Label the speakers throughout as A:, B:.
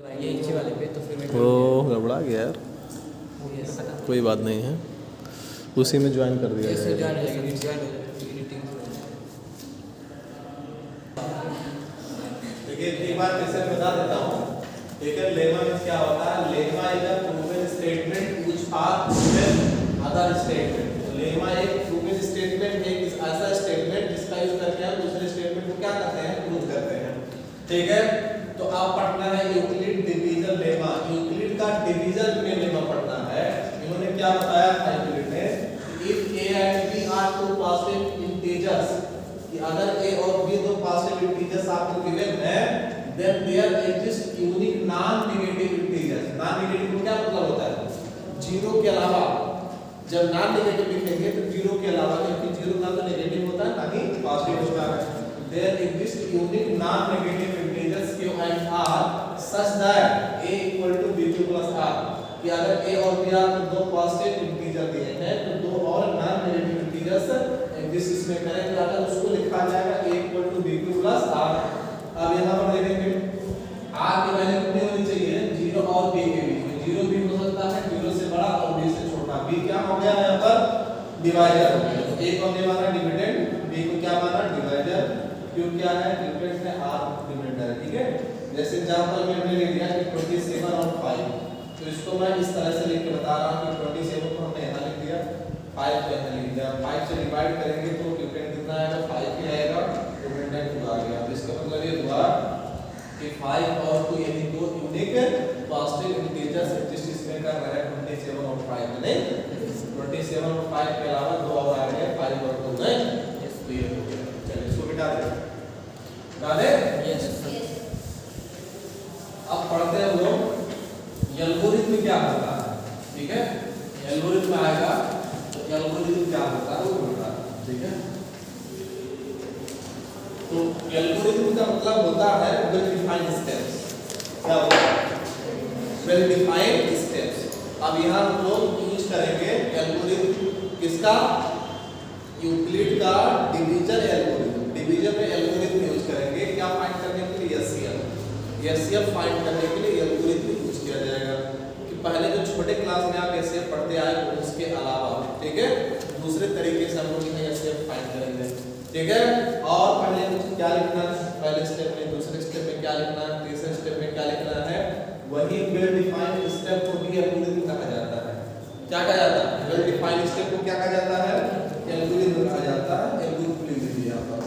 A: ये नीचे वाले पे तो फिर मैं
B: वो गड़बड़ा गया यार, कोई बात नहीं है, उसी में ज्वाइन कर दिया
A: जैसे
B: जाएगा।
A: ज्वाइन हो जाएगी ज्वाइन हो जाएगी एडिटिंग।
C: देखिए एक बार फिर से बता देता हूँ। देखिए लेमा में क्या होता है, lemma is a proven statement which are proven other statement. Lemma एक प्रूवन स्टेटमेंट है, एक ऐसा स्टेटमेंट जिसका यूज करके हम दूसरे स्टेटमेंट को क्या करते हैं, प्रूव करते हैं। ठीक है, तो आप पढ़ना है यूक्लिड डिवीजन लेमा। यूक्लिड का डिवीजन में लेमा पढ़ना है। इन्होंने क्या बताया था यूक्लिड ने, if a and b are two positive integers, कि अगर a और b दो पॉजिटिव इंटीजर्स आपको गिवन है, then there exist unique non negative integers. Non negative का क्या मतलब होता है, जीरो के अलावा। जब नॉन नेगेटिव लिखेंगे तो जीरो के अलावा, क्योंकि जीरो ना तो नेगेटिव होता है ना ही पॉजिटिव होता है। There exist unique non negative integers q and r such that a equal to b2 plus r, कि अगर a और b r को दो पॉजिटिव इंटीजर दिए हैं तो दो और नॉन नेगेटिव इंटीजर्स एग्जिस्ट इसमें करें, तो अगर उसको लिखा जाएगा a equal to b2 plus r। अब यहां पर देखेंगे r की वैल्यू कितनी होनी चाहिए, 0 और b के बीच में। 0 भी हो सकता है 0 से बड़ा और b से छोटा। b क्या हो गया यहां पर, डिवाइडर हो गया। तो a को हमने माना डिविडेंड, b को क्या माना, डिवाइडर। q क्या है, डिफरेंस है, r डिविडेंड है। ठीक है, जैसे एग्जांपल में हमने ले लिया कि 27 और 5, तो इसको मैं इस तरह से लिख के बता रहा हूं कि 27 को हमने यहां लिख दिया, 5 को यहां लिख दिया। 5 से डिवाइड करेंगे तो डिफरेंस कितना आएगा, 5 ही आएगा, डिविडेंड 2 आ गया। तो इसका मतलब ये हुआ कि 5 और 2 यानी दो यूनिक पॉजिटिव इंटीजर्स एग्जिस्ट इसमें कर रहे हैं 27 और 5 में। नहीं, 27 और 5 के अलावा दो और आ गए, 5 और 2 में। तो ये हो गया। चलिए इसको मिटा दें, डाले।
A: यस
C: अब पढ़ते हैं लोग एल्गोरिथम क्या होता है। ठीक है, एल्गोरिथम आएगा तो एल्गोरिथम क्या होता है वो बोलता है। ठीक है, तो एल्गोरिथम का मतलब होता है वेल डिफाइंड स्टेप्स। क्या होता है, वेल डिफाइंड स्टेप्स। अब यहाँ हम लोग यूज करेंगे एल्गोरिथम किसका, यूक्लिड का डिवीजन एल्गोरिथम। डिवीजन में एल्गोरिथम यूज करेंगे क्या, फाइंड करने के लिए एचसीएफ फाइंड करने के लिए एल्गोरिथम यूज किया जाएगा। कि पहले जो छोटे क्लास में आप एचसीएफ पढ़ते आए उसके अलावा, ठीक है, दूसरे तरीके से हम लोग यहाँ एचसीएफ फाइंड करेंगे। ठीक है, और पहले क्या लिखना है, पहले स्टेप में, दूसरे स्टेप में क्या लिखना है, तीसरे स्टेप में क्या लिखना है, वही वेल डिफाइंड स्टेप को भी एल्गोरिथम कहा जाता है। क्या कहा जाता है, वेल डिफाइंड स्टेप को क्या कहा जाता है, एल्गोरिथम कहा जाता है। एल्गोरिथम लिख दीजिए यहाँ पर,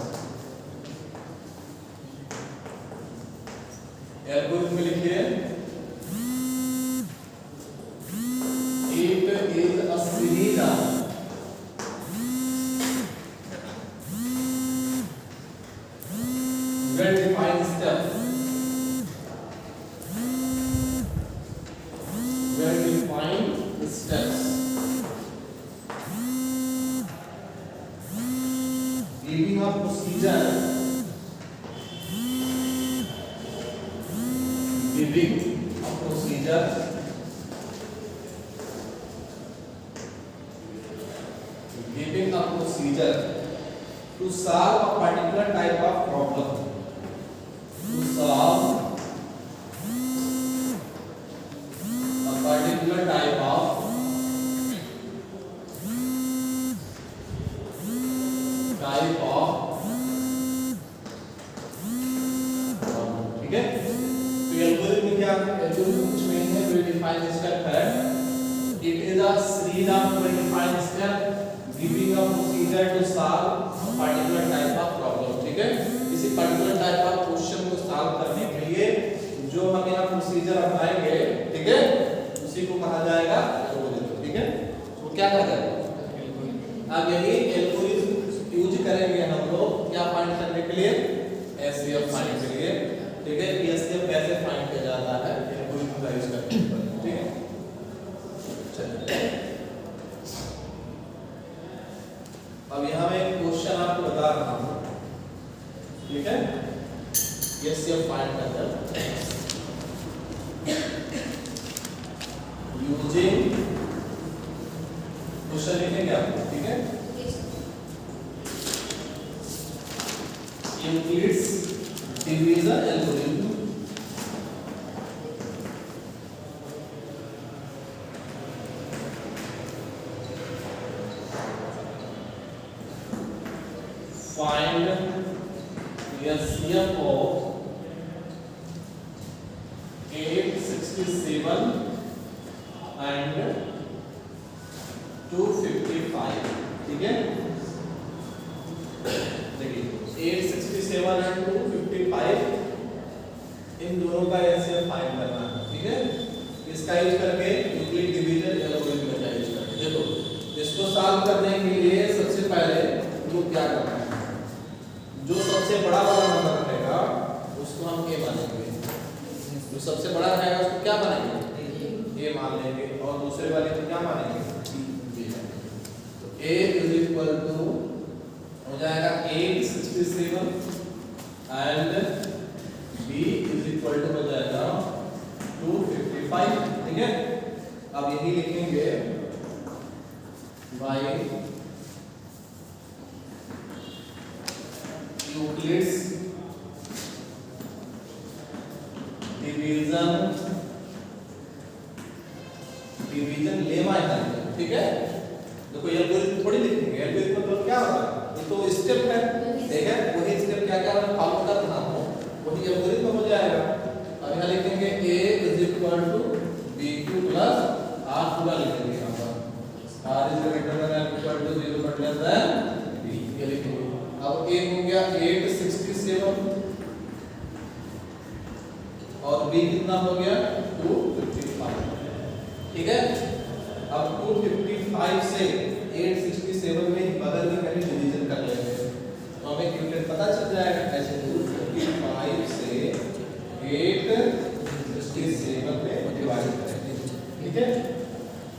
C: एल्गोरिथम लिखिए, it is a series of well defined steps, well defined steps giving a procedure, giving a procedure to solve a particular type of problem, to solve a particular type of problem। ठीक है, तो algorithm क्या है, algorithm कुछ नहीं है, well defined step है। It is a series of well defined step giving a procedure to solve a particular type of problem. ठीक है, किसी पर्टिकुलर टाइप ऑफ क्वेश्चन को सॉल्व करने के लिए जो हम यहाँ प्रोसीजर अपनाएंगे, ठीक है, उसी को कहा जाएगा एल्गोरिथम। ठीक है, तो क्या कहा जाएगा, अब यही एल्गोरिथम यूज करेंगे हम लोग क्या फाइंड करने के लिए, एचसीएफ फाइंड के लिए। ठीक है, एचसीएफ कैसे फाइंड किया जाता है, एल्गोरिथम का यूज करके। ठीक है, चलिए अब यहाँ मैं एक क्वेश्चन आपको बता रहा हूँ। ठीक है, एचसीएफ फाइंड करना यूजिंग, क्वेश्चन लिखेंगे आप। ठीक है, Euclid's division algorithm find LCM of 867 and 255, ठीक है। देखिए 867 एंड 255 इन दोनों का एलसीएम फाइंड करना है, ठीक है। इसका यूज करके यूक्लिड डिवीजन एल्गोरिथम का यूज करके देखो इसको सॉल्व करने के लिए सबसे पहले हम लोग क्या करना है, जो सबसे बड़ा वाला नंबर रहेगा उसको हम a मानेंगे, जो सबसे बड़ा रहेगा उसको क्या मानेंगे, a मान लेंगे, और दूसरे वाले को क्या मानेंगे, b। तो a इज इक्वल टू हो जाएगा 867 and b is equal to हो जाएगा 255, ठीक है। अब यही लिखेंगे बाय यूक्लिड्स डिवीजन लेमा है, ठीक है। देखो ये एल्गोरिथम थोड़ी लिखेंगे, एल्गोरिथम मतलब क्या होगा, ये तो स्टेप है, ठीक है। वही स्टेप क्या क्या मैं फॉलो कर रहा हूं वही एल्गोरिथम हो जाएगा। अब यहाँ लिखेंगे a is equal to bq plus r पूरा लिखेंगे यहाँ पर, r is greater than equal to 0 but less than b, ये लिखेंगे। अब a हो गया 867 और b कितना हो गया 255, ठीक है। अब 255 से 867 में बगल में कहीं डिवीजन कर लेंगे तो हमें यूनिट पता चल जाएगा। ऐसे 255 से 867 में डिवाइड करेंगे, ठीक है।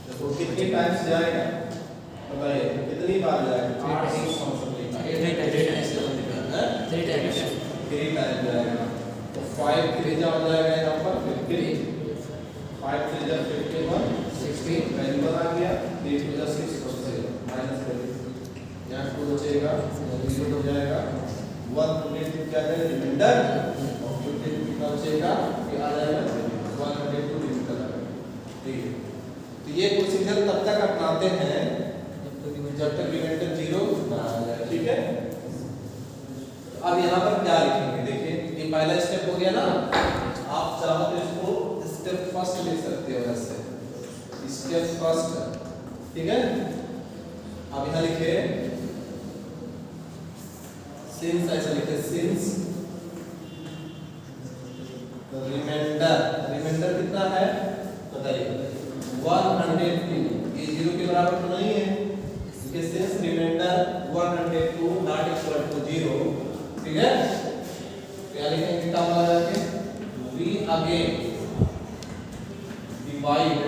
C: तो कितने टाइम्स जाएगा बताइए, कितनी बार जाएगा, 8 3 टाइम्स जाएगा। तो 5 3 जा हो जाएगा यहाँ पर 15, 5 3 जा 51 16 वैल्यू आ गया, 3 2 जा 6 माइनस करिए, यहाँ 2 बचेगा 0 हो जाएगा, 122 क्या है रिमाइंडर, और 52 कितना बचेगा ये आ जाएगा 102 डिजिटल आएगा, ठीक है। तो ये प्रोसीजर तब तक अपनाते हैं जब तक रिमाइंडर 0 ना आ जाए, ठीक है। अब यहाँ पर क्या लिखेंगे, देखिए ये पहला स्टेप हो गया ना, आप चाहो तो इसको स्टेप फर्स्ट लिख सकते हो, ऐसे स्टेप फर्स्ट, ठीक है। अब यहाँ लिखे सिंस, ऐसा लिखे सिंस रिमाइंडर कितना है बताइए 102, ये 0 के बराबर तो नहीं है, इसके since remainder 102 not equal to 0, ठीक है। क्या लिखेंगे काम लगा के, वी अगेन डिवाइड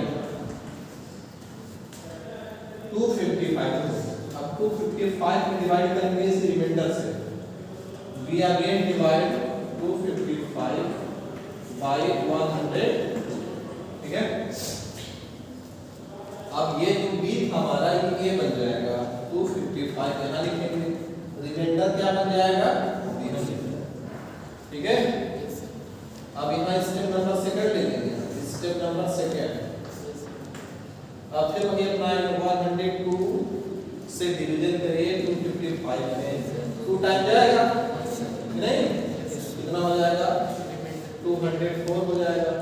C: 255, अब 255 में डिवाइड करेंगे इस रिमाइंडर से, वी अगेन डिवाइड 255 बाय 100, ठीक है। अब ये जो b हमारा ये बन जाएगा 255, यहाँ लिखेंगे रिमाइंडर क्या बन जाएगा 0, ठीक है। अब यहाँ स्टेप नंबर सेकंड ले लेंगे, स्टेप नंबर सेकंड। अब फिर वही अपना 102 से डिवीजन करिए 255 में, 2 टाइम जाएगा नहीं, कितना हो जाएगा 204 हो जाएगा,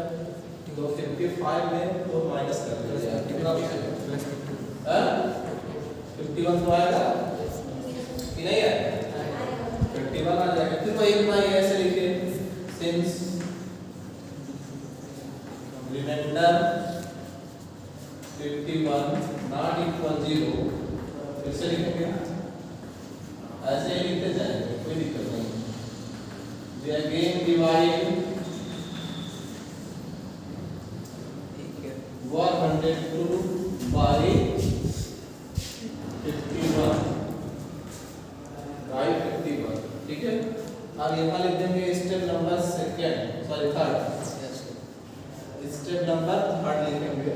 C: तो 55 में तो माइनस कर दीजिए, कितना बचेगा 51 तो आएगा कि नहीं है, 51 आ जाएगा। फिर वही अपना ऐसे लिखिए सिंस रिमाइंडर 51 नॉट इक्वल 0, फिर से लिखेंगे ऐसे ही लिखते जाएंगे, कोई दिक्कत नहीं। We again divide 102 by 51 by 51, ठीक है। अब यहाँ लिख देंगे step number second, sorry third, step number third लिखेंगे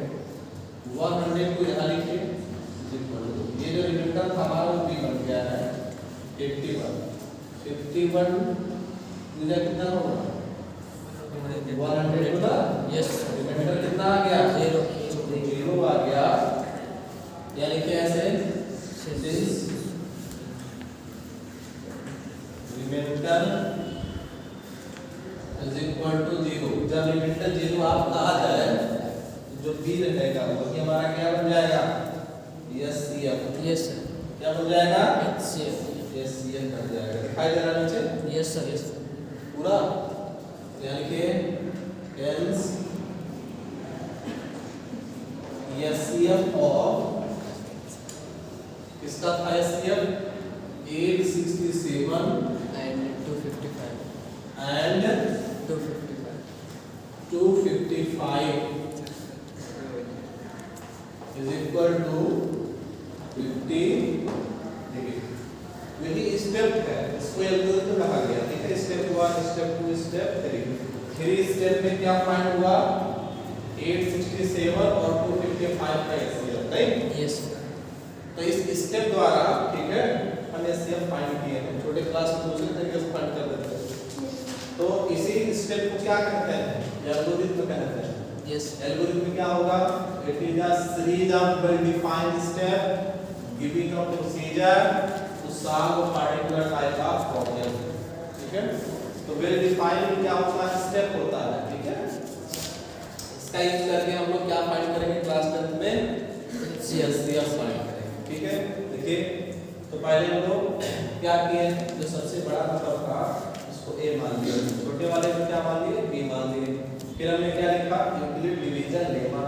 C: 102 यहाँ लिखिए, ये जो रिमाइंडर हमारा वो भी बन गया है 51 मुझे कितना होगा 100 होगा,
A: यस,
C: रिमाइंडर कितना आ गया 0 आ गया, यानी कि ऐसे सिंस लिमिटर 0 आप आ जाए जो बी रहेगा वही हमारा क्या बन जाएगा एचसीएफ।
A: Yes sir.
C: क्या बन जाएगा
A: एचसीएफ।
C: एचसीएफ बन जाएगा। दिखाई दे रहा नीचे
A: यस सर। यस
C: पूरा, यानी कि हेंस एचसीएफ ऑफ किसका था HCF 867
A: and 255
C: and 255 is equal to 50 degree. यही स्टेप है, इसको एल्गोरिथम कहा गया। ठीक है, स्टेप 1, स्टेप 2, स्टेप 3 स्टेप में क्या फाइंड हुआ 867 और 255 का एचसीएफ, राइट?
A: यस।
C: तो इस स्टेप द्वारा ठीक है हम एचसीएफ फाइंड किए हैं। छोटे क्लास में दूसरे तरीके से फाइंड कर देते हैं। तो इसी स्टेप को क्या कहते हैं एल्गोरिथम कहते हैं।
A: यस।
C: एल्गोरिथम में क्या होगा it is a series of well defined step giving a procedure to solve a particular type of problem. ठीक है, तो वेल डिफाइंड क्या होता है स्टेप होता है। ठीक है, इसका यूज करके हम लोग क्या फाइंड करेंगे क्लास 10 में एचसीएफ फाइंड करेंगे। ठीक है, देखिए तो पहले हम लोग क्या किए जो सबसे बड़ा नंबर था उसको a मान लिया, छोटे वाले को क्या मान लिए b मान लिए। फिर हमने क्या लिखा Euclid division lemma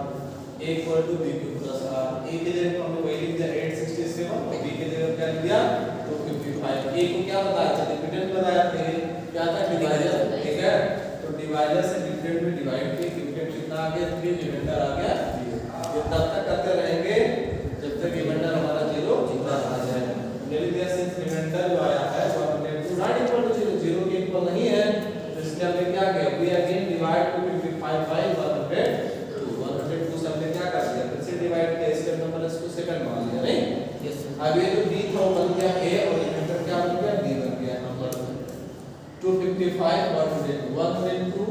C: a equal to b cube plus r। a के जगह पे हमने वही लिख दिया 867 और b के जगह क्या लिख दिया 255। a को क्या बताया था डिविडेंड बताया था, क्या था डिवाइजर। ठीक है, तो डिवाइजर से डिविडेंड में डिवाइड किए, डिविडेंड कितना आ गया 3, रिमाइंडर आ गया 0। ये तब तक करते रहेंगे जब तक रिमाइंडर हमारा 0 जितना आ जाए। सिंस रिमाइंडर जो आया है 102 नॉट इक्वल टू 0, 0 के इक्वल नहीं है, तो इसके हमने क्या किया वी अगेन डिवाइड 255 बाय 102 102 से हमने क्या कर दिया फिर से डिवाइड किया, इसके नंबर इसको सेकंड मान लिया, नहीं।
A: यस।
C: अब ये जो b था वो बन गया a और रिमाइंडर क्या बन गया b बन गया नंबर 255 और 102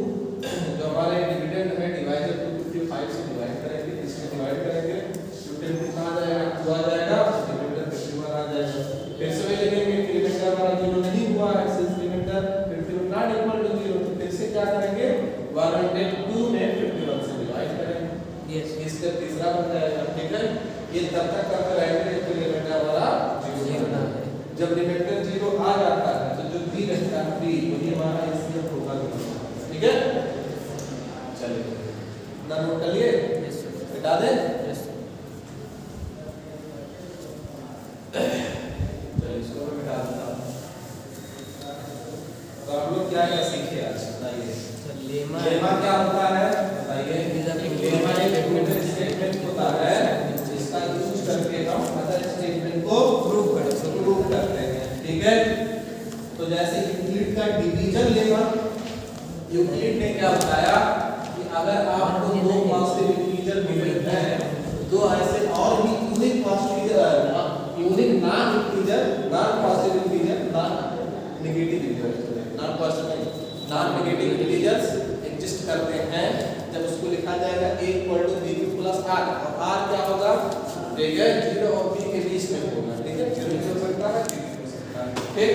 C: जो हमारे डिविडेंड है डिवाइजर 255 से डिवाइड करेंगे, इसमें डिवाइड करेंगे डिविडेंड कितना आ जाएगा 2 आ जाएगा, डिविडेंड 51 आ जाएगा। फिर से वही लिखेंगे कि रिमाइंडर हमारा 0 नहीं हुआ है, since remainder 51 not equal to 0, तो फिर से क्या करेंगे 102 में 51 से डिवाइड करेंगे।
A: यस।
C: इसका तीसरा बन जाएगा। ठीक है, ये तब तक करते रहेंगे जब तक रिमाइंडर हमारा 0 ना है। जब रिमाइंडर 0 आ जाता है तो जो b रहता है b वही हमारा एचसीएफ होगा। ठीक है, चलिए ना नोट कर लिए,
A: यस।
C: बता दें।
A: यस।
C: इसको मैं मिटा देता हूं। तो आप लोग क्या क्या सीखे आज बताइए। लेमा क्या होता है बताइए। लेमा एक एडमिटेड स्टेटमेंट होता है जिसका यूज करके हम अदर स्टेटमेंट को प्रूव करते हैं। ठीक है, तो जैसे यूक्लिड का डिवीजन लेमा, यूक्लिड ने क्या बताया कि अगर आपको दो पॉजिटिव इंटीजर मिले हैं दो ऐसे और भी unique positive unique non integer non positive integer non negative integer non positive non negative integers exist करते हैं, जब उसको लिखा जाएगा a equal to b plus r और r क्या होगा ठीक है 0 और b के बीच में होगा। ठीक है, 0 हो सकता है b हो सकता है। ठीक,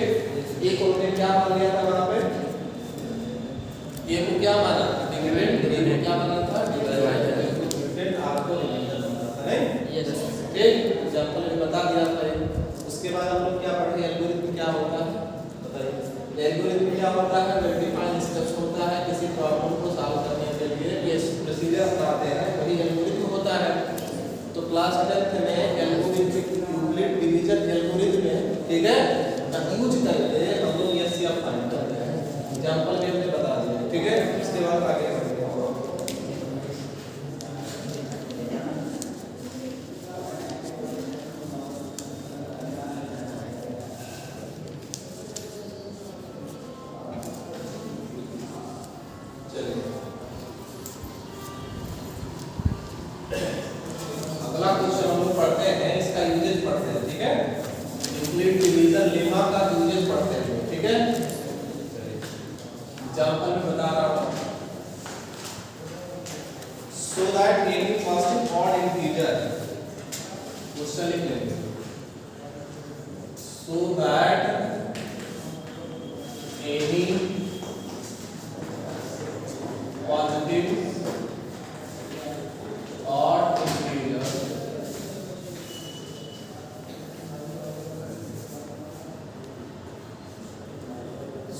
C: a को हमने क्या मान लिया था वहां पे a को क्या माना डिविडेंड, b को क्या माना था डिवाइडर, डिविडेंड आपको रिमाइंडर माना था, नहीं।
A: यस।
C: ठीक, एग्जांपल में बता दिया था। उसके बाद हम लोग क्या पढ़े एल्गोरिथम क्या होता है बताइए। एल्गोरिथम क्या होता है वेल डिफाइंड स्टेप्स होता है किसी प्रॉब्लम को सॉल्व करने के लिए ये प्रोसीजर अपनाते हैं, वही एल्गोरिथम होता है। तो क्लास 10th में एल्गोरिथम यूक्लिड डिवीजन एल्गोरिथम में ठीक है यूज करके हम लोग एचसीएफ फाइंड करते हैं। एग्जांपल में हमने बता दिया। ठीक है, इसके बाद आगे बढ़ते हैं। अगला क्वेश्चन हम लोग पढ़ते हैं, इसका यूजेज पढ़ते हैं। ठीक है, यूक्लिड डिवीजन लेमा का यूजेज पढ़ते हैं। ठीक है, एग्जांपल में बता रहा हूं so that any positive odd integer question लिख लेंगे so that any positive odd integer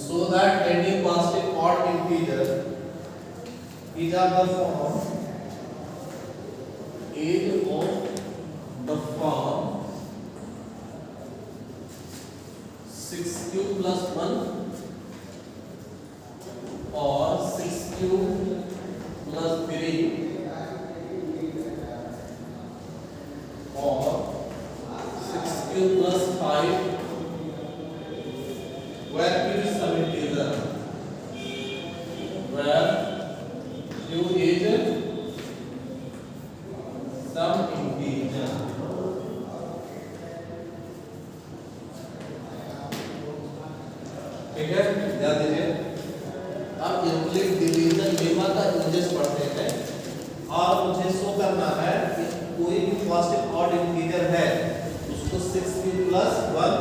C: so that any positive odd integer is of the form 6 cube plus 1 or 6 cube plus 3 or 6 cube plus 5 where q is some integer, where q is some integer. ठीक है, ध्यान दीजिए। अब Euclid division lemma का uses पढ़ते हैं और मुझे शो करना है कि कोई भी पॉजिटिव ऑड इंटीजर है उसको 6q plus 1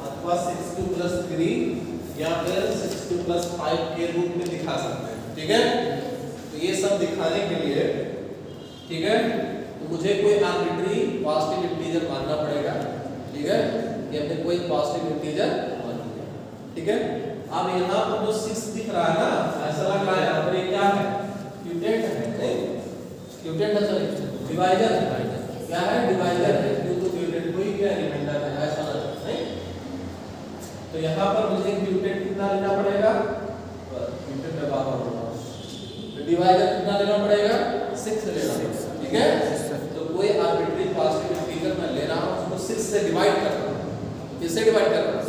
C: अथवा 6q plus 3 या फिर 6q plus 5 के रूप में दिखा सकते हैं। ठीक है, तो ये सब दिखाने के लिए, ठीक है, तो मुझे कोई आर्बिट्री पॉजिटिव इंटीजर मानना पड़ेगा। ठीक है, ये हमने कोई पॉजिटिव इंटीजर, ठीक है। अब यहाँ पर जो 6 दिख रहा है ना, ऐसा लग रहा है यहाँ पर ये क्या है, क्यूटेंट है, नहीं क्यूटेंट है, सॉरी डिवाइजर है, क्या है, डिवाइजर है, क्यों तो क्यूटेंट कोई क्या रिमाइंडर है, ऐसा लग रहा है, नहीं। तो यहाँ पर मुझे क्यूटेंट कितना लेना पड़ेगा, क्यूटेंट का बात होगा, तो डिवाइजर कितना लेना पड़ेगा, 6 लेना पड़ेगा। ठीक है, तो कोई आर्बिट्री पॉजिटिव इंटीजर मैं ले रहा हूँ, उसको 6 से डिवाइड कर रहा हूँ। किससे डिवाइड कर रहा हूँ,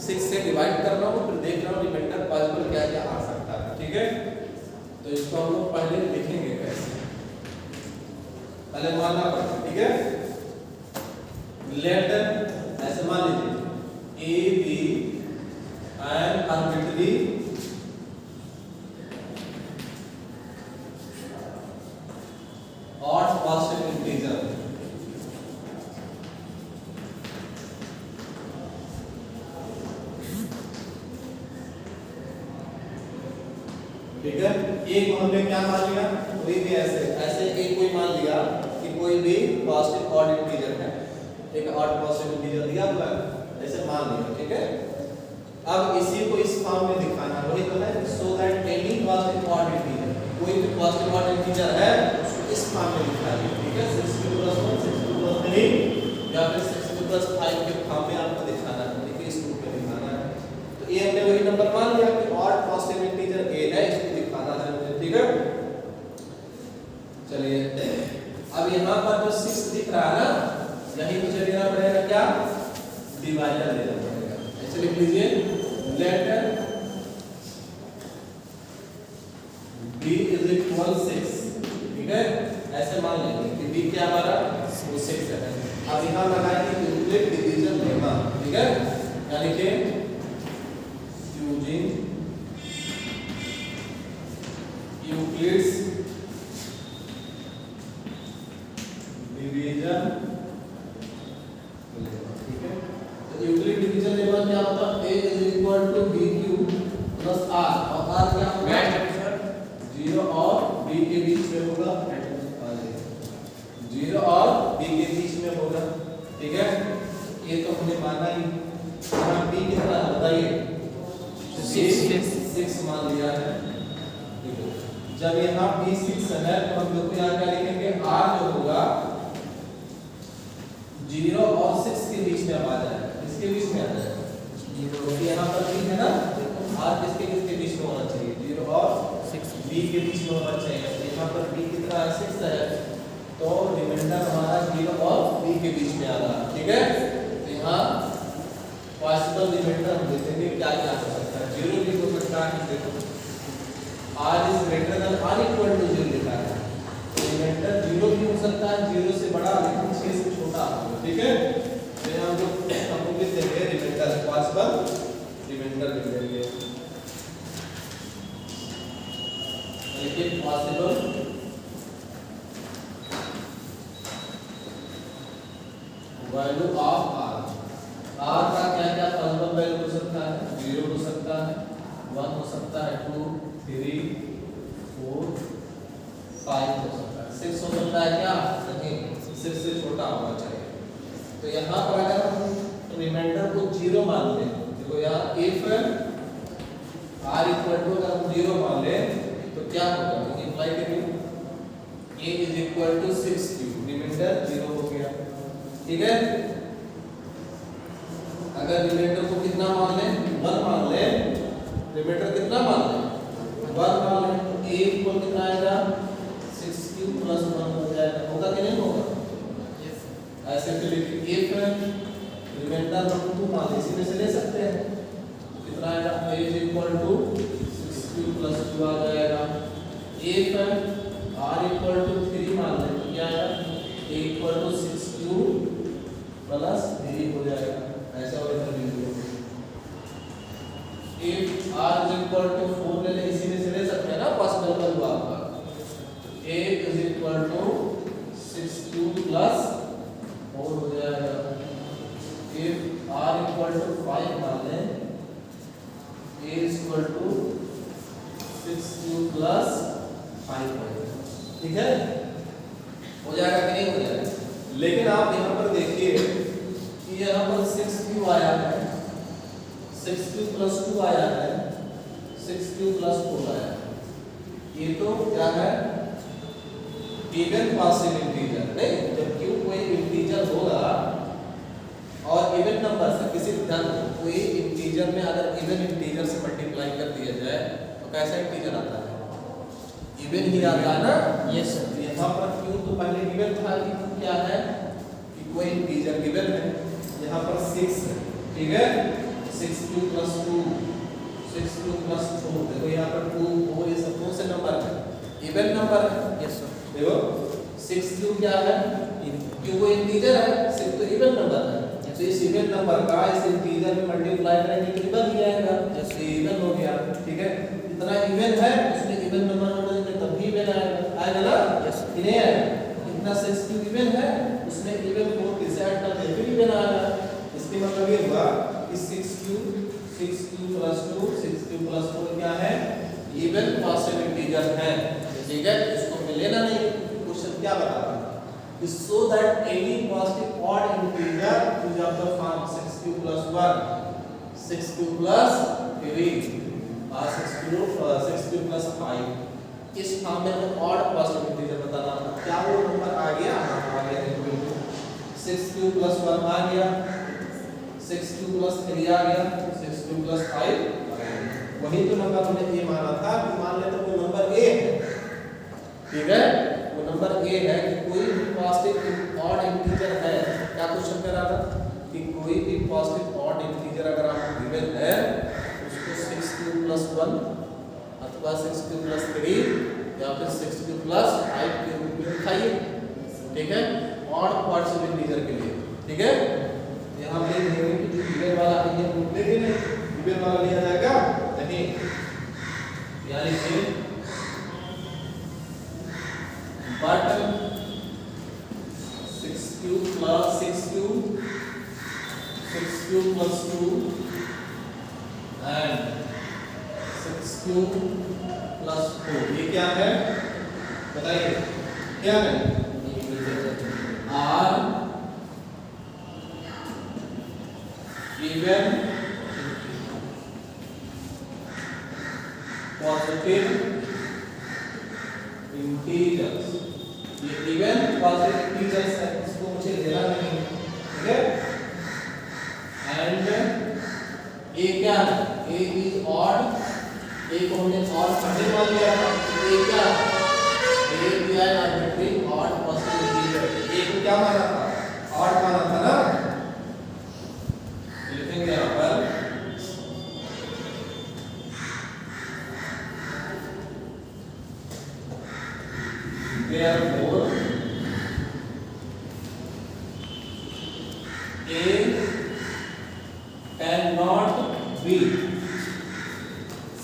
C: 6 से डिवाइड कर रहा हूँ, फिर देख रहा हूँ रिमाइंडर पॉसिबल क्या क्या आ सकता है। ठीक है, तो इसको हम लोग पहले लिखेंगे कैसे, पहले मानना पड़ेगा। ठीक है, लेट ऐसे मान लीजिए a be and arbitrary odd positive integer. ठीक है, एक हमने क्या मान लिया, कोई भी ऐसे एक कोई मान लिया कि कोई भी पॉजिटिव ऑड इंटीजर है, एक ऑड पॉजिटिव इंटीजर दिया हुआ है, ऐसे मान लिया। ठीक है, अब इसी को इस फॉर्म में दिखाना, वही तो है, so that any positive odd integer, कोई भी पॉजिटिव ऑड इंटीजर है उसको इस फॉर्म में लिखा है। ठीक है, 6q plus 1 6q plus 3 या फिर 6q plus 5 के फॉर्म में आपको दिखाना है। ठीक है, इस रूप में दिखाना है। तो ये हमने वही नंबर मान लिया कि ऑड पॉजिटिव इंटीजर a है, इसको दिखाना है मुझे। ठीक है, चलिए अब यहाँ पर जो 6 दिख रहा है ना, यही मुझे लेना पड़ेगा क्या, डिवाइडर लेना पड़ेगा। ऐसे लिख लीजिए, लेट b is equal 6। ठीक है, ऐसे मान लेंगे कि b क्या हमारा, वो 6 है। अब यहाँ लगाएंगे यूक्लिड डिवीजन लेमा। ठीक है, यानी कि यूजिंग यूक्लिड्स डिवीजन। ठीक है, तो यूक्लिड डिवीजन लेमा क्या होता है, a is equal to bq plus r, और r क्या होगा, 0 और b के बीच में होगा, 0 और b के बीच में होगा। ठीक है, ये तो हमने माना ही। यहाँ b कितना है बताइए, 6 मान लिया है। जब यहाँ b6 है तो हम लोग यहाँ क्या लिखेंगे, r जो होगा 0 और 6 के बीच में आ जाएगा, इसके बीच में आ जाएगा, क्योंकि यहाँ पर b है ना, r किसके किसके बीच में होना चाहिए, 0 और 6 b के बीच में होना चाहिए। तो यहाँ पर b कितना है, 6 है, तो रिमाइंडर हमारा 0 और b के बीच में आ रहा है। ठीक है, तो यहाँ पॉसिबल रिमाइंडर हम देखेंगे क्या क्या हो सकता है। 0 भी हो सकता है, देखो r is greater than or equal to 0 लिखा है, तो रिमाइंडर 0 भी हो सकता है, 0 से बड़ा लेकिन 6 से छोटा होगा। ठीक है, तो यहाँ हम लोग लिख देंगे रिमाइंडर, पॉसिबल रिमाइंडर लिख देंगे, लेकिन possible value of r। r का क्या क्या पॉसिबल वैल्यू हो सकता है, 0 हो सकता है, 1 हो सकता है, 2 3 4 5 हो सकता है, 6 हो सकता है क्या? नहीं, 6 से छोटा होना चाहिए। तो यहाँ पर अगर हम रिमाइंडर को 0 मान लें, देखो यहाँ इफ r इक्वल टू अगर हम 0 मान लें तो क्या होगा? इम्प्लाई करिए a is equal to 6 cube, remainder 0 हो गया, ठीक है। अगर रिमाइंडर को कितना मान लें? 1 मान लें, रिमाइंडर कितना मान लें? 1 मान लें, तो a इक्वल कितना आएगा? 6 क्यूब प्लस 1 हो जाएगा, होगा कि नहीं होगा? ऐसे तो लिखिए इफ रिमाइंडर हम 2 मान लें, इसी में से ले सकते हैं, कितना आएगा? a is equal to 6 cube plus 2 आ जाएगा। इफ r इक्वल टू 3 मान लें तो क्या आएगा? a equal to 6 cube plus 3 हो जाएगा, ऐसा और इधर लिख दो। If r is equal to 4 ले लें, इसी में से ले सकते हैं ना, पॉसिबल कर लो आपका। a is equal to 6 cube plus 4 हो जाएगा। इफ r इक्वल टू 5 मान लें, a is equal to 6 cube plus 5 हो जाएगा, ठीक है। हो जाएगा कि नहीं हो जाएगा? लेकिन आप यहाँ पर देखिए कि यहाँ पर 6 क्यूब आया है, 6 क्यूब प्लस 2 आया है, 6 क्यूब प्लस 4 आया है, ये तो क्या है? इवन पॉसिबल इंटीजर, नहीं? जब क्यों कोई इंटीजर होगा और इवन नंबर से किसी धन कोई इंटीजर में अगर इवन इंटीजर से मल्टीप्लाई कर दिया जाए तो कैसा इंटीजर आता है? इवन ही आता है ना?
A: Yes sir.
C: यहाँ पर क्यों तो पहले गिवन था कि क्या है कि कोई इंटीजर गिवन है, यहाँ पर 6 है, ठीक है। 6 क्यूब प्लस 2, 6 क्यूब प्लस 4, देखो यहाँ पर 2 4 ये सब कौन से नंबर है? इवन नंबर है।
A: Yes sir.
C: देखो 6 क्यूब क्या है? क्यों वो इंटीजर है, 6 तो इवन नंबर है, तो इस इवन नंबर का इस इंटीजर में मल्टीप्लाई करेंगे तो इवन ही आएगा, जैसे इवन हो गया, ठीक है। इतना इवन है उसमें इवन नंबर में तब भी इवन आएगा ना?
A: यस
C: कि नहीं आएगा? इतना 6 क्यूब इवन है उसमें इवन 4 किसे ऐड कर दे फिर इवन आएगा। इसके मतलब ये हुआ कि 6 क्यूब प्लस 2, 6 क्यूब प्लस 4 क्या है? इवन पॉसिबल इंटीजर है, ठीक है। इसको हमें लेना नहीं, क्वेश्चन क्या बता रहा है? So that any positive odd integer is of the form 6 cube plus 1, 6 cube plus 3, 6 cube plus 5, इस फॉर्म में हमें odd positive integer बताना था। क्या वो नंबर आ गया? हाँ आ गया। 6 cube plus 1 आ गया, 6 cube plus 3 आ गया, 6 cube plus 5 वही तो नंबर हमने ये माना था कि मान लेते वो नंबर a है, ठीक है। वो नंबर a है कि कोई भी पॉजिटिव ऑड इंटीजर है। क्या क्वेश्चन कर रहा था कि कोई भी पॉजिटिव ऑड इंटीजर अगर आपको गिवन है उसको 6 क्यूब प्लस 1 अथवा 6 क्यूब प्लस 3 या फिर 6 क्यूब प्लस 5 के रूप में दिखाइए, ठीक है, ऑड पॉजिटिव इंटीजर के लिए, ठीक है। यहाँ पे देखेंगे कि गिवन वाला है ये रूप में भी नहीं, गिवन वाला लिया जाएगा नहीं, यानी कि but 6 cube plus 6 cube plus 2 and 6 cube plus 4 ये क्या है बताइए? क्या है? R even positive integers, ये इवन पॉजिटिव इंटीजर्स है, इसको मुझे लेना नहीं, ठीक है। एंड ए क्या है? ए इज ऑड, ए को हमने ऑड पहले मान लिया था, ए क्या? ए भी है आर्बिट्ररी ऑड पॉजिटिव इंटीजर, ए को क्या माना था? ऑड माना था ना। लिखेंगे यहाँ पर therefore a cannot be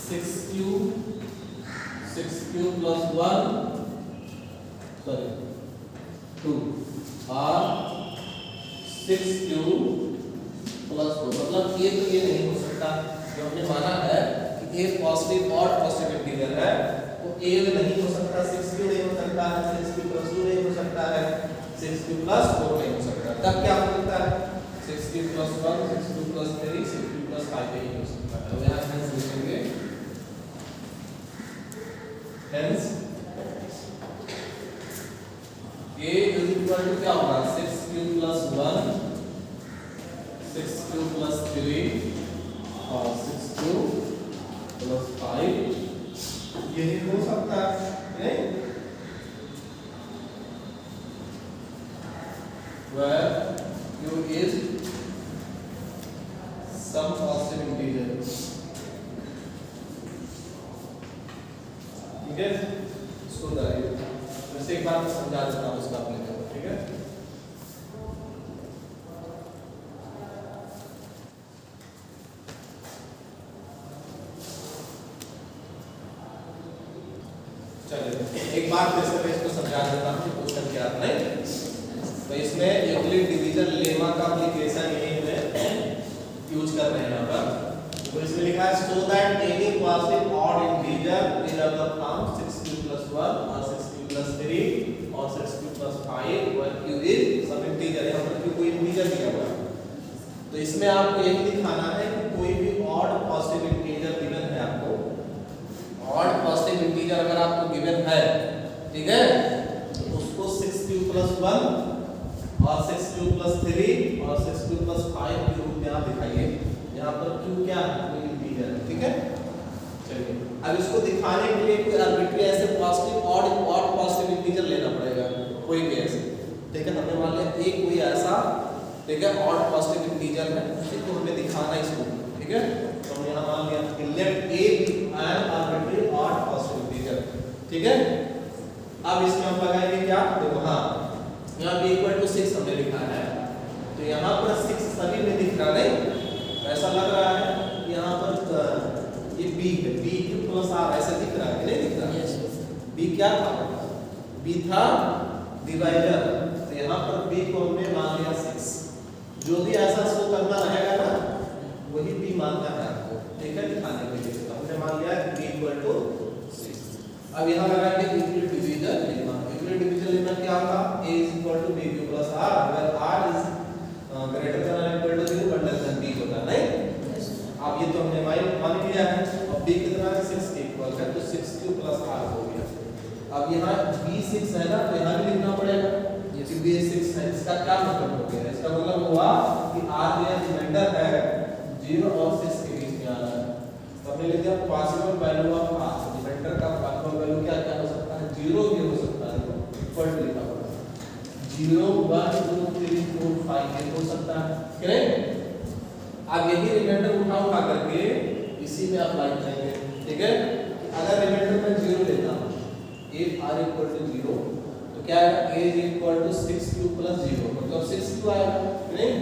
C: 6 cube plus 1 sorry 2 or 6 cube plus 4, मतलब ये तो ये नहीं हो सकता। जो हमने माना है कि a पॉजिटिव और पॉजिटिव इंटीजर है वो a नहीं हो सकता, 6 क्यूब नहीं हो सकता, 6 क्यू प्लस 4 नहीं हो सकता। तब क्या हो सकता है 6 q plus 1 6 q plus 3 6 q plus 5 ही हो सकता है। तो यहाँ हेंस लिखेंगे hence a is equal to क्या होगा 6 क्यू प्लस 1 6 क्यू प्लस 3 और 6 क्यू प्लस 5 यही हो सकता है नहीं where q is some positive integer। ठीक है इसको बताइए वैसे एक बार मैं समझा देता हूँ उसका अपने को। ठीक है चलिए एक बार फिर से मैं इसको समझा देता हूँ कि क्वेश्चन क्या है नहीं। तो इसमें यूक्लिड डिवीजन लेमा का एप्लीकेशन यही हमें यूज कर रहे हैं यहाँ पर। तो इसमें लिखा है so that any positive odd integer is of the form 6q + 1 और 6q + 3 और 6q + 5 where q is some integer। यहाँ पर q कोई इंटीजर दिया हुआ है तो इसमें आपको यही दिखाना है कि कोई भी ऑड पॉजिटिव इंटीजर गिवन है आपको ऑड पॉजिटिव इंटीजर अगर आपको गिवन है ठीक है तो उसको 6q + 1 और 6q + 3 और 6q + 5 के रूप में आप दिखाइए। यहाँ पर q क्या है कोई इंटीजर है। ठीक है चलिए अब इसको दिखाने के लिए कोई आर्बिट्री ऐसे पॉजिटिव ऑड पॉजिटिव इंटीजर लेना पड़ेगा कोई भी ऐसे। ठीक है हमने मान लिया एक कोई ऐसा ठीक है ऑड पॉजिटिव इंटीजर है उसी को हमें दिखाना है इसको। ठीक है तो हम यहाँ मान लिया कि late a be an arbitrary odd positive integer। ठीक है अब इसमें हम लगाएंगे क्या देखो हाँ यहाँ b = 6 हमने लिखा है तो यहाँ पर 6 सभी में दिख रहा नहीं ऐसा लग रहा है कि यहाँ पर ये b है b + r ऐसा दिख रहा है कि नहीं दिख रहा
A: Yes,
C: b क्या था b था डिवाइडर तो यहाँ पर b को हमने मान लिया 6 जो भी ऐसा शो करना रहेगा ना वही b मानना है आपको। ठीक है दिखाने के लिए तो हमने मान लिया b = 6। अब यहाँ लगाएंगे यूक्लिड डिवीजन लेना। यूक्लिड डिवीजन लेना क्या होगा a = bq + r where r is greater than or equal to 0 but less than b होता है नहीं। अब ये तो हमने मान लिया है अब b कितना है 6 के इक्वल है तो 6q + r हो गया। अब यहाँ b 6 है ना तो यहाँ भी लिखना पड़ेगा कि b 6 है। इसका क्या मतलब हो गया इसका मतलब हुआ कि r जो रिमाइंडर है 0 और 6 के बीच में आ रहा है तो हमने लिख दिया possible value of r remainder का पॉसिबल वैल्यू क्या क्या हो सकता है 0 भी हो सकता है इक्वल टू लिखा हुआ 0 1 2 3 4 5 ये हो सकता है करेक्ट। अब यही रिमाइंडर उठा करके इसी में अप्लाई करेंगे। ठीक है अगर रिमाइंडर में 0 लेता हूं if r = 0 तो क्या आएगा a = 6q + 0 मतलब 6q आएगा नहीं।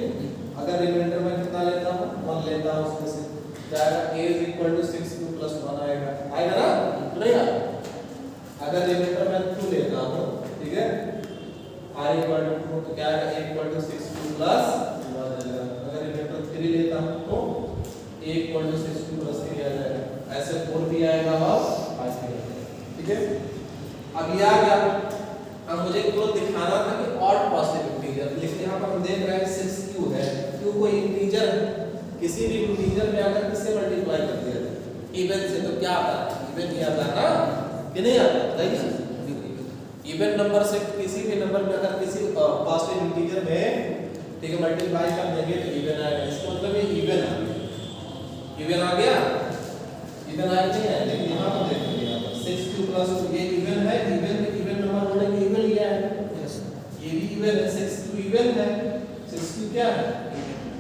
C: अगर रिमाइंडर में कितना लेता हूं 1 लेता हूं उसमें से जाएगा a = 6q + 1 आएगा ना नहीं आएगा। अगर रिमाइंडर में 2 लेता हूं ठीक है r = 2 तो क्या आएगा a = 6q + 1 आएगा। अगर रिमाइंडर 3 लेता हूं तो a = 6q + 3 आ जाएगा ऐसे 4 भी आएगा और 5 भी आएगा। ठीक है अब ये आ गया। अब मुझे को दिखाना था कि ऑड पॉजिटिव इंटीजर लेकिन यहाँ पर हम देख रहे हैं 6q है q कोई इंटीजर किसी भी इंटीजर में अगर किससे मल्टीप्लाई कर दिया जाए इवन से तो क्या आता है इवन ही आता है ना कि नहीं आता बताइए। इवन नंबर से किसी भी नंबर में अगर किसी पॉजिटिव इंटीजर में ठीक है मल्टीप्लाई कर देंगे तो इवन आएगा। इसका मतलब ये इवन आ गया इवन आ गया इवन आ गया लेकिन यहाँ पर देखिए 6q + 2 ये इवन है इवन नंबर होने के इवन ही है ये भी इवन है 6q इवन है 6q क्या है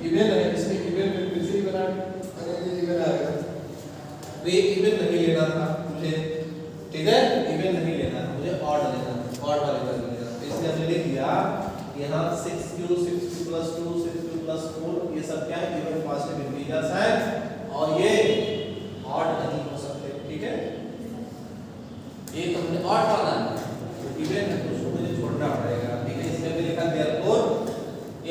C: इवन है इसमें इवन में फिर से बना अगर ये इवन आएगा तो ये इवन नहीं लेना था मुझे। ठीक है इवन नहीं लेना था मुझे ऑड लेना था ऑड वाले का लेना तो इसलिए हमने लिख दिया यहाँ 6q + 2 6q + 4 ये सब क्या है इवन पॉजिटिव इंटीजर्स हैं और ये ऑड नहीं हो सकते। ठीक है ये तो हमने ऑड माना तो इवन है तो उसको मुझे छोड़ना पड़ेगा। ठीक है इसमें भी लिखा therefore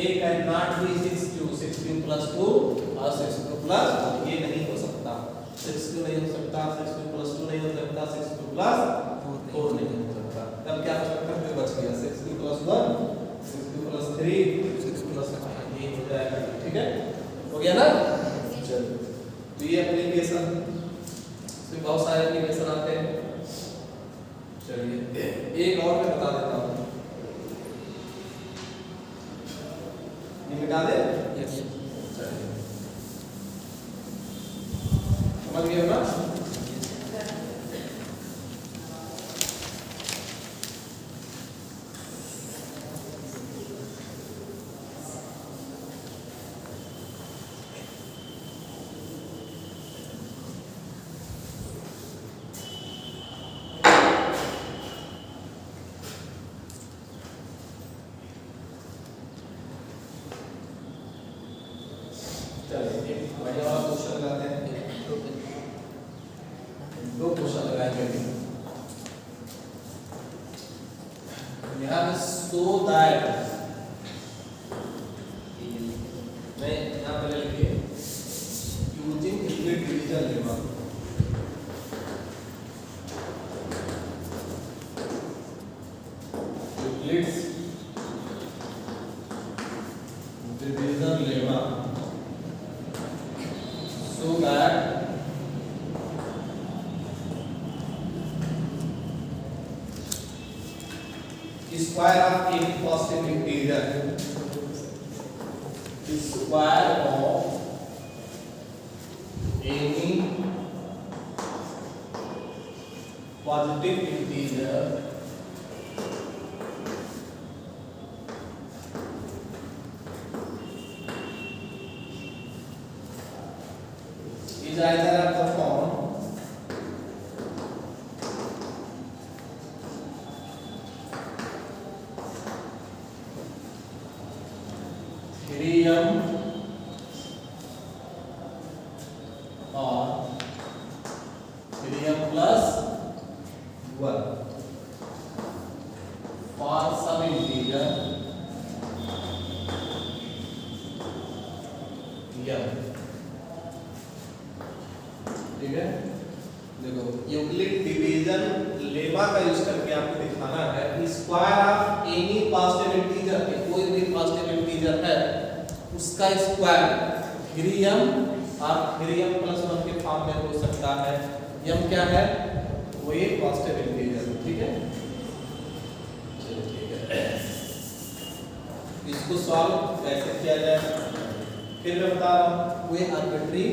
C: a cannot be 6q + 2 और 6q + ये नहीं हो सकता 6q नहीं हो सकता 6q + 2 नहीं हो सकता 6q + 4 नहीं हो सकता। तब क्या हो सकता है बच गया 6q + 1 एक और मैं बता देता हूँ, ये मिटा दे।
A: यस
C: चलिए समझ गए हो ना? चलिए एक बढ़िया वाला क्वेश्चन लगाते हैं, दो क्वेश्चन लगाएंगे। यहाँ सो दैट, मैं यहाँ पहले लिखिए using Euclid division lemma, Euclid's division lemma, so that square of any positive integer, square of any positive integer is either of the form helium or helium plus 1 for some integer m। ठीक है, देखो Euclid division lemma का use करके आपको दिखाना है कि square of any positive integer, कोई भी पॉजिटिव इंटीजर है उसका स्क्वायर 3m और 3m प्लस 1 के फॉर्म में हो सकता है। m क्या है? वो एक पॉजिटिव इंटीजर, ठीक है। चलिए ठीक है, इसको सॉल्व कैसे किया जाए फिर मैं बता रहा हूँ। कोई आर्बिट्री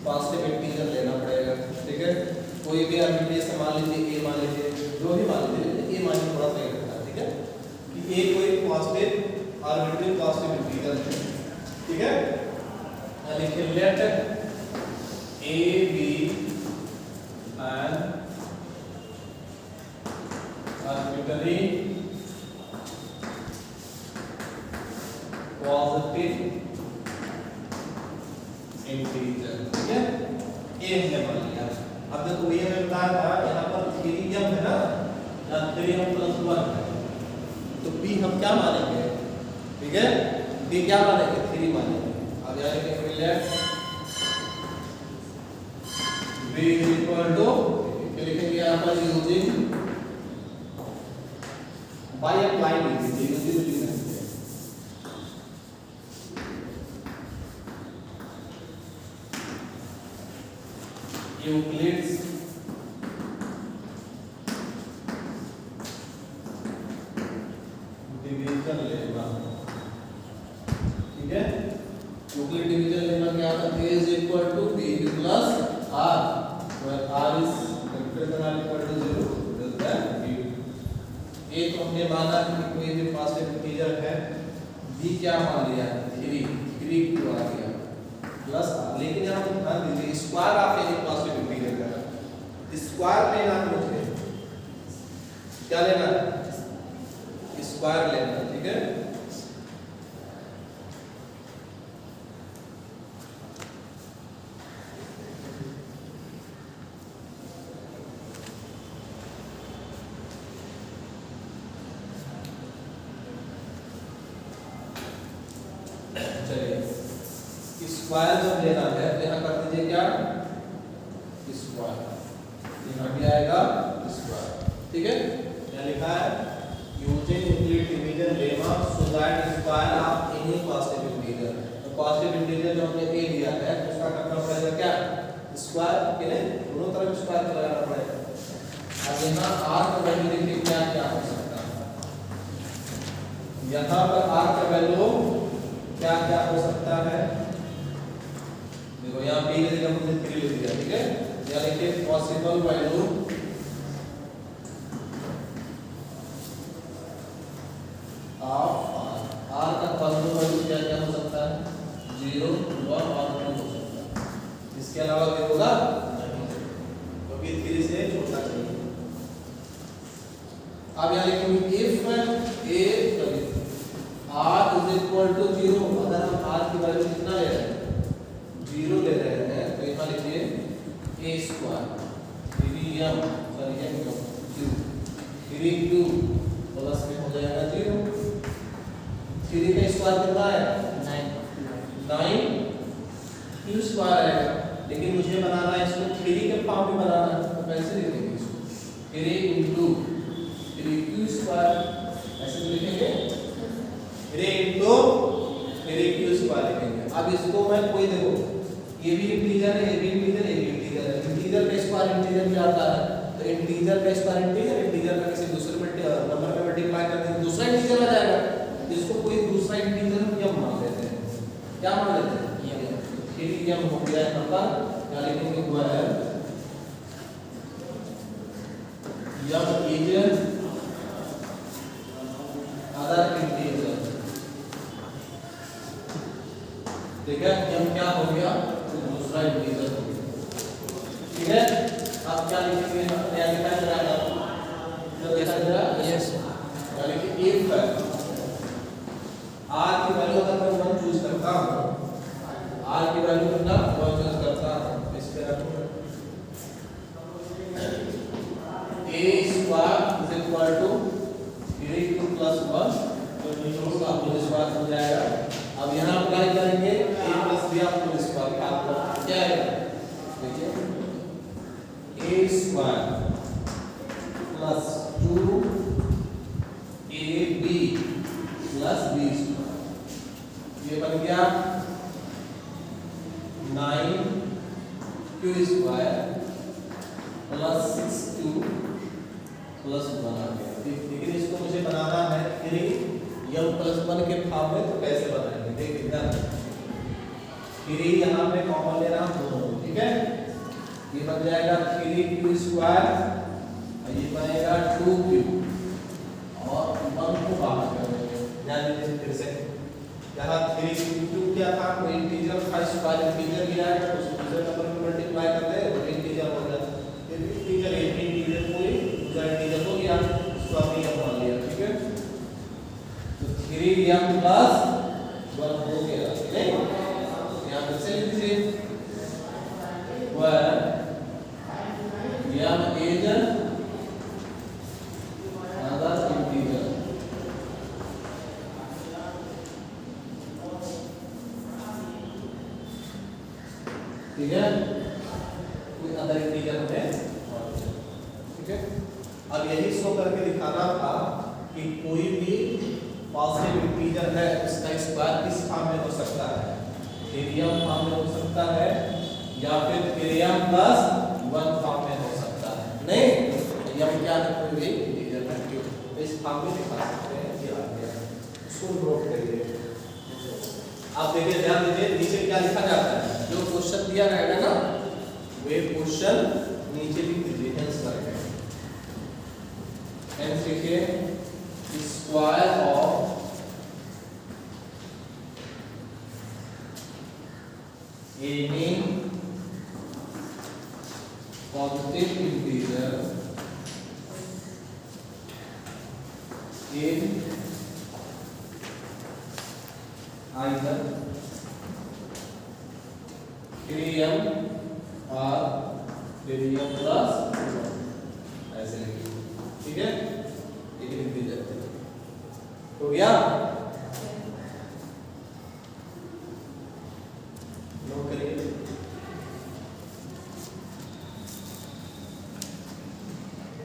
C: पॉजिटिव इंटीजर लेना पड़ेगा, ठीक है। कोई भी आर्बिट्री से मान लीजिए a मान लीजिए, जो भी मान लीजिए a मान लीजिए, थोड़ा सही रहता है, ठीक है, कि a कोई पॉजिटिव आर्बिट्री पॉजिटिव इंटीजर है, ठीक है। लिखिए let a be an arbitrary positive integer, ठीक है। a हमने मान लिया। अब देखो ये मैं बताया था यहाँ पर 3m है ना, यहाँ 3m प्लस 1 है, तो b हम क्या मानेंगे? ठीक है, b क्या मानेंगे? 3 मानेंगे। अब यहाँ लिखेंगे let b is equal to, क्या लिखेंगे यहाँ पर? Using by applying using Euclid's division lemma, ठीक है। यूक्लिड डिवीजन लेमा क्या होता है? a is equal to b plus r, where r is greater than or equal to 0 less than b। a तो हमने माना कि कोई भी पॉजिटिव इंटीजर है, b क्या मान लिया? 3 क्यों आ गया प्लस r, लेकिन यहाँ पर ध्यान दीजिए square of any positive integer का स्क्वायर लेना है, मुझे क्या लेना है? स्क्वायर लेना, ठीक है। चलिए स्क्वायर जब लेना है तो यहाँ कर दीजिए क्या? स्क्वायर, यहाँ भी आएगा स्क्वायर, ठीक है। यहाँ लिखा है using Euclid division lemma so that square of any positive integer. तो पॉजिटिव इंटीजर जो हमने a लिया है उसका करना पड़ेगा क्या? स्क्वायर, के लिए दोनों तरफ स्क्वायर लगाना पड़ेगा। अब यहाँ r को वैल्यू देखिए क्या क्या हो सकता है। यहाँ पर r का वैल्यू क्या क्या हो सकता है, देखो यहाँ b की जगह मुझे 3 लिख दिया, ठीक है। यहाँ लिखिए पॉसिबल वैल्यू ऑफ r का पॉसिबल वैल्यू क्या क्या हो सकता है, 0, 1 और 2 हो सकता है। इसके अलावा क्या होगा, क्योंकि 3 से छोटा चाहिए। अब यहाँ लिखेंगे if a r is equal to 0, अगर हम r की वैल्यू कितना ले रहे हैं, 0 ले रहे हैं, तो यहाँ लिखिए a square 3m sorry m cube 3q plus में हो जाएगा 0। 3 का स्क्वायर कितना है 9 q स्क्वायर आएगा, लेकिन मुझे बनाना है इसको 3 के फॉर्म में बनाना है, तो कैसे लिखेंगे इसको 3 into 3q स्क्वायर, ऐसे लिखेंगे 3 into 3q स्क्वायर लिखेंगे। अब इसको मैं कोई देखो ये भी इंटीजर है, ये भी इंटीजर है, ये भी इंटीजर है। इंटीजर का स्क्वायर इंटीजर में आता है, तो इंटीजर का स्क्वायर इंटीजर का किसी दूसरे नंबर में मल्टीप्लाई कर देंगे, दूसरा इंटीजर आ जाएगा। इसको कोई दूसरा इंटीजर m मान लेते हैं, क्या मान लेते हैं m हो गया है नंबर, क्या लिखेंगे हुआ है m इंटीजर अदर इंटीजर, ठीक है। m क्या हो गया, दूसरा इंटीजर हो गया, ठीक है। अब क्या लिखेंगे, नया दिखाई दे रहा है, जो दिखाई दे रहा है
A: यस
C: यानी कि if r की वैल्यू अगर मैं 1 चूज करता हूं, r की वैल्यू कितना 1 चूज करता हूं, इस पे रखूंगा a square is equal to 3q plus 1 तो का होल स्क्वायर हो जाएगा। अब यहां अप्लाई करेंगे a plus b whole square का क्या आएगा, देखिए a square plus 2ab plus b square, ये बन गया 9q square plus 6q plus 1 आ गया। लेकिन इसको मुझे बनाना है 3m प्लस 1 के फॉर्म में, तो कैसे बनाएंगे देखिए ध्यान, 3 यहाँ पे कॉमन ले रहा हूँ दोनों, ठीक है। ये बन जाएगा 3q स्क्वायर और ये बनेगा 2q और 1 को बाहर कर देंगे। ध्यान दीजिए फिर से, यहाँ 3q क्या था, कोई इंटीजर था, स्क्वायर इंटीजर भी आएगा तो उसको दूसरे नंबर में मल्टीप्लाई कर दे तो इंटीजर हो जाता है। ये इंटीजर एक इंटीजर कोई दूसरा इंटीजर हो गया, इसको हमने यहाँ मान लिया, ठीक है। तो 3m प्लस 1 हो गया, नहीं यहाँ पे से लिख दीजिए where m is another integer, ठीक है, कोई अदर इंटीजर में, ठीक है। अब यही शो करके दिखाना था कि कोई भी पॉजिटिव इंटीजर है उसका स्क्वायर किस फॉर्म में हो सकता है, 3m फॉर्म में हो सकता है या फिर 3m प्लस 1 फॉर्म में हो सकता है, नहीं m क्या है कोई भी इंटीजर है, इस फॉर्म में दिखा सकते हैं, ये आ गया, इसको नोट करिए। आप देखिए ध्यान दीजिए नीचे क्या लिखा जाता है, जो क्वेश्चन दिया रहेगा ना वे क्वेश्चन नीचे लिख दीजिए हेंस करके, हेंस लिखिए square of any positive integer in either 3m or 3m plus 1 ऐसे लिखिए, ठीक है। ये लिख दीजिए, हो गया।